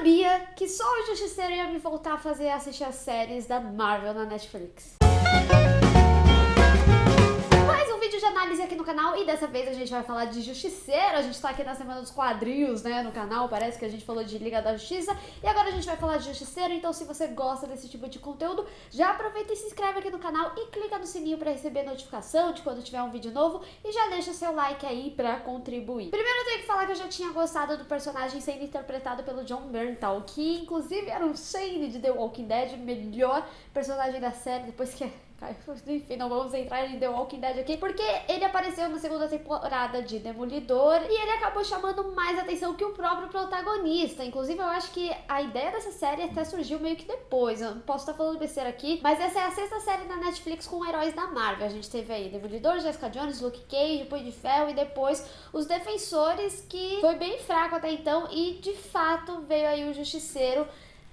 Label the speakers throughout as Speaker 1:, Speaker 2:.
Speaker 1: sabia que só o Justiceiro ia me voltar a fazer assistir as séries da Marvel na Netflix. Mais um vídeo de análise aqui no canal e dessa vez a gente vai falar de Justiceiro. A gente tá aqui na semana dos quadrinhos, né, no canal, parece que a gente falou de Liga da Justiça e agora a gente vai falar de Justiceiro, então se você gosta desse tipo de conteúdo, já aproveita e se inscreve aqui no canal e clica no sininho pra receber notificação de quando tiver um vídeo novo e já deixa seu like aí pra contribuir. Primeiro eu tenho que falar que eu já tinha gostado do personagem sendo interpretado pelo Jon Bernthal, que inclusive era o Shane de The Walking Dead, melhor personagem da série, depois que... Enfim, não vamos entrar em The Walking Dead aqui, porque ele apareceu na segunda temporada de Demolidor e ele acabou chamando mais atenção que o próprio protagonista. Inclusive, eu acho que a ideia dessa série até surgiu meio que depois. Eu não posso estar falando besteira aqui, mas essa é a sexta série da Netflix com heróis da Marvel. A gente teve aí Demolidor, Jessica Jones, Luke Cage, Punho de Ferro e depois Os Defensores, que foi bem fraco até então e de fato veio aí o Justiceiro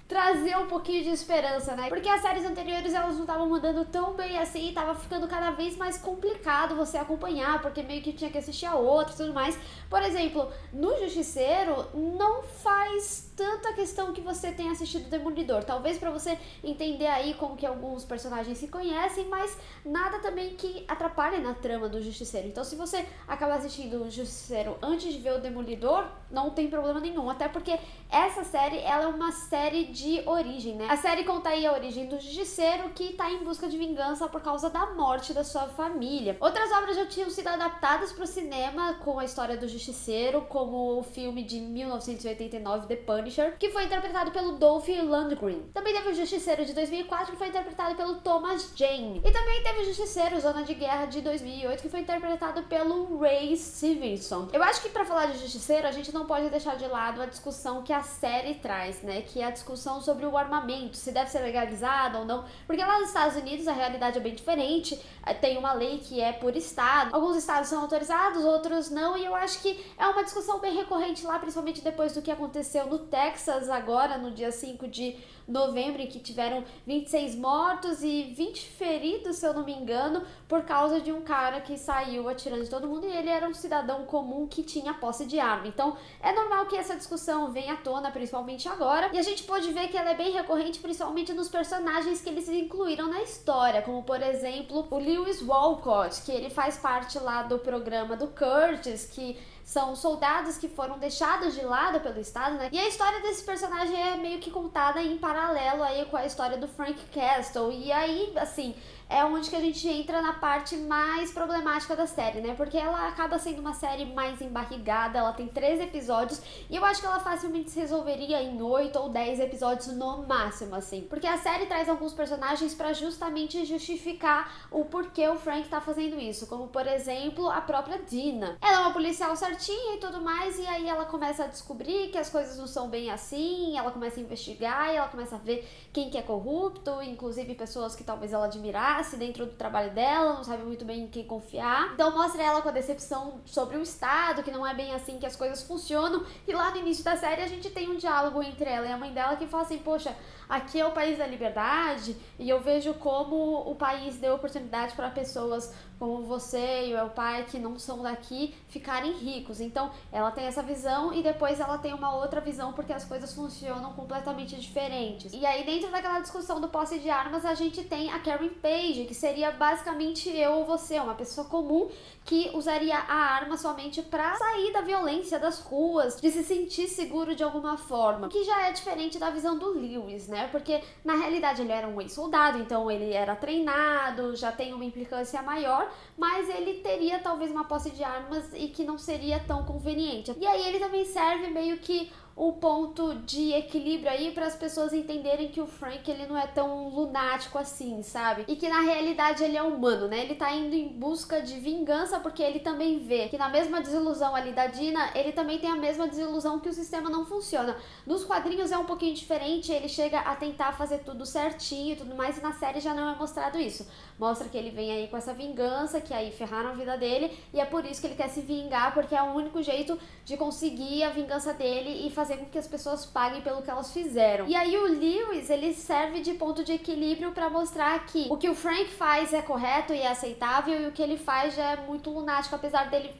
Speaker 1: trazer um pouquinho de esperança, né? Porque as séries anteriores elas não estavam mandando tão bem assim, tava ficando cada vez mais complicado você acompanhar, porque meio que tinha que assistir a outra e tudo mais. Por exemplo, no Justiceiro não faz tanta questão que você tenha assistido Demolidor. Talvez pra você entender aí como que alguns personagens se conhecem, mas nada também que atrapalhe na trama do Justiceiro. Então se você acaba assistindo o Justiceiro antes de ver o Demolidor, não tem problema nenhum, até porque essa série, ela é uma série de origem, né? A série conta aí a origem do Justiceiro, que tá em busca de vingança por causa da morte da sua família. Outras obras já tinham sido adaptadas para o cinema com a história do Justiceiro, como o filme de 1989, The Punisher, que foi interpretado pelo Dolph Lundgren. Também teve o Justiceiro de 2004, que foi interpretado pelo Thomas Jane. E também teve o Justiceiro Zona de Guerra de 2008, que foi interpretado pelo Ray Stevenson. Eu acho que para falar de Justiceiro, a gente não pode deixar de lado a discussão que a série traz, né? Que é a discussão sobre o armamento, se deve ser legalizado ou não, porque lá nos Estados Unidos a realidade é bem diferente, tem uma lei que é por estado, alguns estados são autorizados, outros não, e eu acho que é uma discussão bem recorrente lá, principalmente depois do que aconteceu no Texas agora, no dia 5 de novembro, em que tiveram 26 mortos e 20 feridos, se eu não me engano, por causa de um cara que saiu atirando de todo mundo e ele era um cidadão comum que tinha posse de arma. Então é normal que essa discussão venha à tona, principalmente agora, e a gente pode ver que ela é bem recorrente, principalmente nos personagens que eles incluíram na história, como por exemplo o Lewis Walcott, que ele faz parte lá do programa do Curtis, que são soldados que foram deixados de lado pelo Estado, né? E a história desse personagem é meio que contada em paralelo aí com a história do Frank Castle. E aí, assim, é onde que a gente entra na parte mais problemática da série, né? Porque ela acaba sendo uma série mais embarrigada, ela tem 13 episódios e eu acho que ela facilmente se resolveria em 8 ou 10 episódios no máximo, assim. Porque a série traz alguns personagens pra justamente justificar o porquê o Frank tá fazendo isso, como por exemplo a própria Dina. Ela é uma policial certinha e tudo mais, e aí ela começa a descobrir que as coisas não são bem assim, ela começa a investigar e ela começa a ver quem que é corrupto, inclusive pessoas que talvez ela admirasse dentro do trabalho dela, não sabe muito bem em quem confiar. Então mostra ela com a decepção sobre o Estado, que não é bem assim que as coisas funcionam, e lá no início da série a gente tem um diálogo entre ela e a mãe dela que fala assim, poxa, aqui é o país da liberdade e eu vejo como o país deu oportunidade para pessoas como você e o meu pai que não são daqui ficarem ricos. Então ela tem essa visão e depois ela tem uma outra visão porque as coisas funcionam completamente diferentes. E aí dentro daquela discussão do posse de armas a gente tem a Karen Page, que seria basicamente eu ou você, uma pessoa comum que usaria a arma somente para sair da violência das ruas, de se sentir seguro de alguma forma, que já é diferente da visão do Lewis, né? Porque na realidade ele era um ex-soldado, então ele era treinado, já tem uma implicância maior, mas ele teria talvez uma posse de armas e que não seria tão conveniente. E aí ele também serve meio que um ponto de equilíbrio aí para as pessoas entenderem que o Frank ele não é tão lunático assim, sabe? E que na realidade ele é humano, né? Ele tá indo em busca de vingança porque ele também vê que na mesma desilusão ali da Dina, ele também tem a mesma desilusão que o sistema não funciona. Nos quadrinhos é um pouquinho diferente, ele chega a tentar fazer tudo certinho e tudo mais, e na série já não é mostrado isso. Mostra que ele vem aí com essa vingança, que aí ferraram a vida dele, e é por isso que ele quer se vingar, porque é o único jeito de conseguir a vingança dele e fazer com que as pessoas paguem pelo que elas fizeram. E aí o Lewis, ele serve de ponto de equilíbrio pra mostrar que o que o Frank faz é correto e é aceitável, e o que ele faz já é muito lunático, apesar dele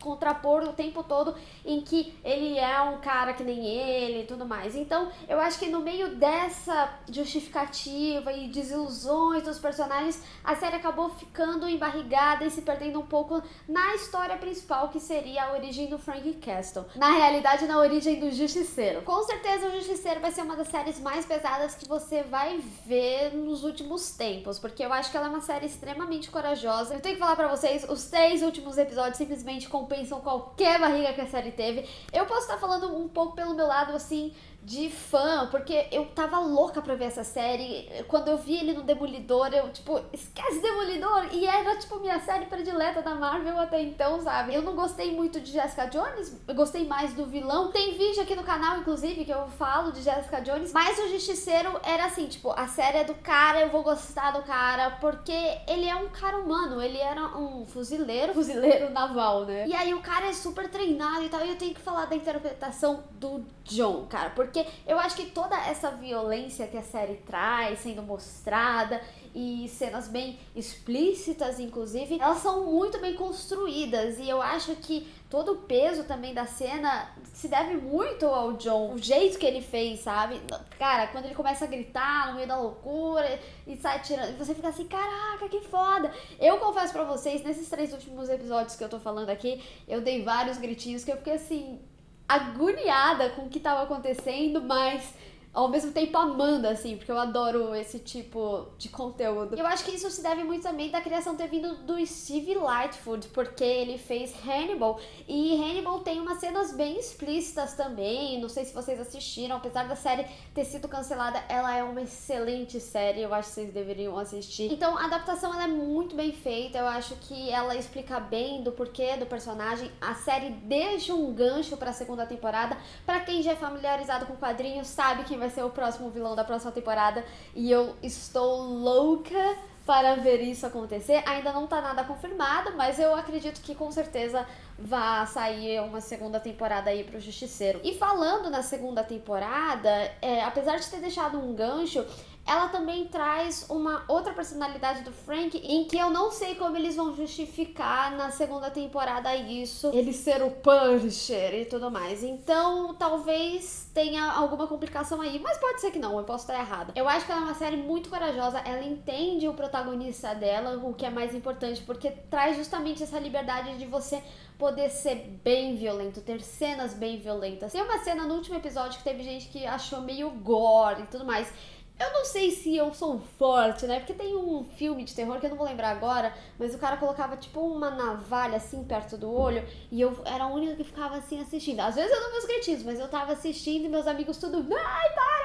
Speaker 1: contrapor o tempo todo em que ele é um cara que nem ele e tudo mais. Então, eu acho que no meio dessa justificativa e desilusões dos personagens, a série acabou ficando embarrigada e se perdendo um pouco na história principal, que seria a origem do Frank Castle. Na realidade, na origem do Justiceiro. Com certeza, o Justiceiro vai ser uma das séries mais pesadas que você vai ver nos últimos tempos, porque eu acho que ela é uma série extremamente corajosa. Eu tenho que falar pra vocês, os 3 últimos episódios simplesmente compensam qualquer barriga que a série teve. Eu posso estar falando um pouco pelo meu lado, assim, de fã, porque eu tava louca pra ver essa série. Quando eu vi ele no Demolidor, eu, tipo, esquece Demolidor! E era, tipo, minha série predileta da Marvel até então, sabe? Eu não gostei muito de Jessica Jones, eu gostei mais do vilão. Tem vídeo aqui no canal, inclusive, que eu falo de Jessica Jones, mas o Justiceiro era assim, tipo, a série é do cara, eu vou gostar do cara, porque ele é um cara humano, ele era um fuzileiro naval, né? E aí o cara é super treinado e tal, e eu tenho que falar da interpretação do John, cara, porque eu acho que toda essa violência que a série traz, sendo mostrada, e cenas bem explícitas, inclusive, elas são muito bem construídas, e eu acho que todo o peso também da cena se deve muito ao John, o jeito que ele fez, sabe? Cara, quando ele começa a gritar no meio da loucura e sai tirando, você fica assim, caraca, que foda! Eu confesso pra vocês, nesses 3 últimos episódios que eu tô falando aqui, eu dei vários gritinhos que eu fiquei assim, agoniada com o que tava acontecendo, mas ao mesmo tempo amando, assim, porque eu adoro esse tipo de conteúdo. Eu acho que isso se deve muito também da criação ter vindo do Steve Lightfoot, porque ele fez Hannibal, e Hannibal tem umas cenas bem explícitas também, não sei se vocês assistiram, apesar da série ter sido cancelada, ela é uma excelente série, eu acho que vocês deveriam assistir. Então, a adaptação, ela é muito bem feita, eu acho que ela explica bem do porquê do personagem, a série deixa um gancho pra segunda temporada, pra quem já é familiarizado com quadrinhos, sabe quem vai ser o próximo vilão da próxima temporada, e eu estou louca para ver isso acontecer. Ainda não tá nada confirmado, mas eu acredito que com certeza vai sair uma segunda temporada aí pro Justiceiro. E falando na segunda temporada, apesar de ter deixado um gancho, ela também traz uma outra personalidade do Frank, em que eu não sei como eles vão justificar na segunda temporada isso, ele ser o Punisher e tudo mais. Então, talvez tenha alguma complicação aí, mas pode ser que não, eu posso estar errada. Eu acho que ela é uma série muito corajosa, ela entende o protagonista dela, o que é mais importante, porque traz justamente essa liberdade de você poder ser bem violento, ter cenas bem violentas. Tem uma cena no último episódio que teve gente que achou meio gore e tudo mais. Eu não sei se eu sou forte, né? Porque tem um filme de terror que eu não vou lembrar agora, mas o cara colocava tipo uma navalha assim perto do olho e eu era a única que ficava assim assistindo. Às vezes eu dou meus gritinhos, mas eu tava assistindo e meus amigos tudo, ai, para.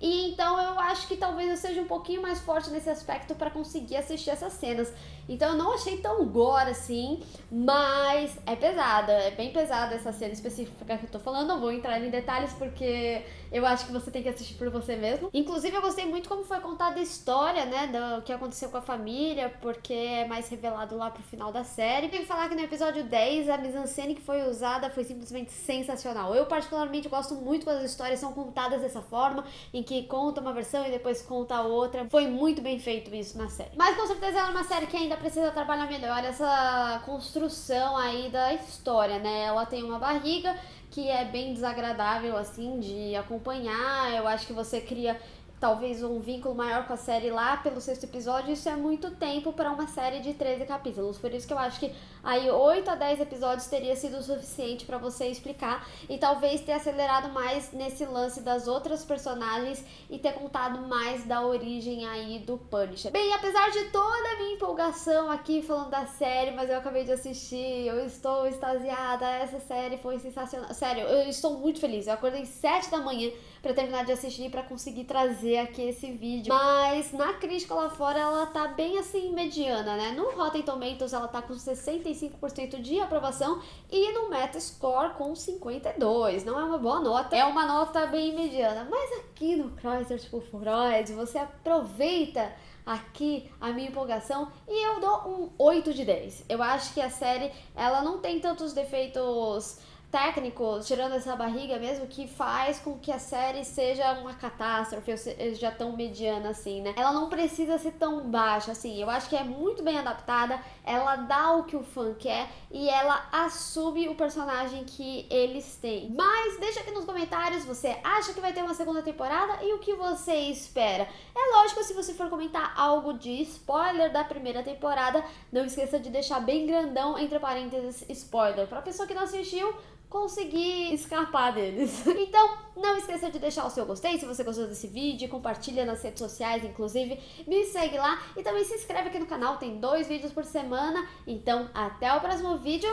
Speaker 1: E então eu acho que talvez eu seja um pouquinho mais forte nesse aspecto pra conseguir assistir essas cenas. Então eu não achei tão gore assim, mas é pesada, é bem pesada essa cena específica que eu tô falando. Não vou entrar em detalhes porque eu acho que você tem que assistir por você mesmo. Inclusive eu gostei muito como foi contada a história, né, do que aconteceu com a família, porque é mais revelado lá pro final da série. Tenho que falar que no episódio 10 a mise-en-scène que foi usada foi simplesmente sensacional. Eu particularmente gosto muito quando as histórias são contadas dessa forma, em que conta uma versão e depois conta a outra. Foi muito bem feito isso na série. Mas com certeza ela é uma série que ainda precisa trabalhar melhor essa construção aí da história, né? Ela tem uma barriga que é bem desagradável, assim, de acompanhar. Eu acho que você cria talvez um vínculo maior com a série lá pelo 6º episódio, isso é muito tempo para uma série de 13 capítulos, por isso que eu acho que aí 8 a 10 episódios teria sido o suficiente para você explicar e talvez ter acelerado mais nesse lance das outras personagens e ter contado mais da origem aí do Punisher. Bem, apesar de toda a minha empolgação aqui falando da série, mas eu acabei de assistir, eu estou extasiada, essa série foi sensacional, sério, eu estou muito feliz, eu acordei 7 da manhã pra terminar de assistir, pra conseguir trazer aqui esse vídeo. Mas na crítica lá fora, ela tá bem assim, mediana, né? No Rotten Tomatoes, ela tá com 65% de aprovação e no Metascore com 52%. Não é uma boa nota, é uma nota bem mediana. Mas aqui no Crossers por Freud, você aproveita aqui a minha empolgação e eu dou um 8 de 10. Eu acho que a série, ela não tem tantos defeitos técnico, tirando essa barriga mesmo, que faz com que a série seja uma catástrofe, ou seja tão mediana assim, né? Ela não precisa ser tão baixa, assim, eu acho que é muito bem adaptada, ela dá o que o fã quer e ela assume o personagem que eles têm. Mas deixa aqui nos comentários, você acha que vai ter uma segunda temporada e o que você espera? É lógico, se você for comentar algo de spoiler da primeira temporada, não esqueça de deixar bem grandão entre parênteses spoiler, pra pessoa que não assistiu conseguir escapar deles. Então, não esqueça de deixar o seu gostei se você gostou desse vídeo, compartilha nas redes sociais, inclusive, me segue lá e também se inscreve aqui no canal, tem 2 vídeos por semana. Então, até o próximo vídeo,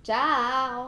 Speaker 1: tchau!